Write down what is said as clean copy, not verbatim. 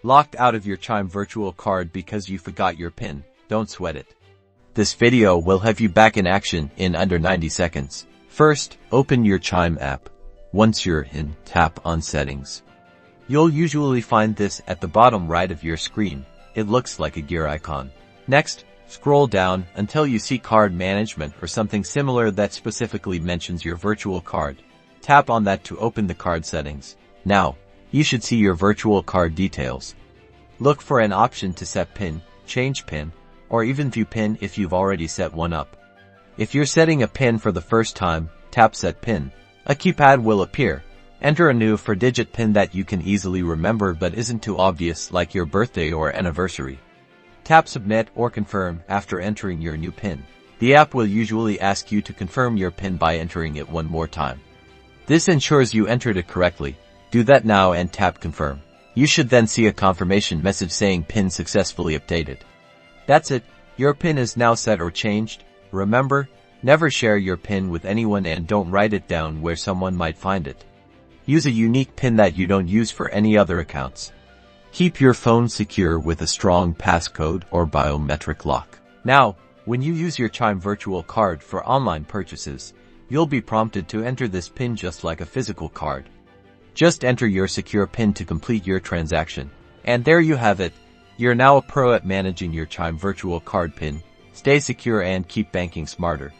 Locked out of your Chime Virtual Card because you forgot your PIN? Don't sweat it. This video will have you back in action in under 90 seconds. First, open your Chime app. Once you're in, tap on Settings. You'll usually find this at the bottom right of your screen. It looks like a gear icon. Next, scroll down until you see Card Management or something similar that specifically mentions your virtual card. Tap on that to open the card settings. Now, you should see your virtual card details. Look for an option to set PIN, change PIN, or even view PIN if you've already set one up. If you're setting a PIN for the first time, tap Set PIN. A keypad will appear. Enter a new 4-digit PIN that you can easily remember but isn't too obvious, like your birthday or anniversary. Tap Submit or Confirm after entering your new PIN. The app will usually ask you to confirm your PIN by entering it one more time. This ensures you entered it correctly. Do that now and tap Confirm. You should then see a confirmation message saying PIN successfully updated. That's it. Your PIN is now set or changed. Remember, never share your PIN with anyone and don't write it down where someone might find it. Use a unique PIN that you don't use for any other accounts. Keep your phone secure with a strong passcode or biometric lock. Now, when you use your Chime Virtual Card for online purchases, you'll be prompted to enter this PIN just like a physical card. Just enter your secure PIN to complete your transaction. And there you have it. You're now a pro at managing your Chime Virtual Card PIN. Stay secure and keep banking smarter.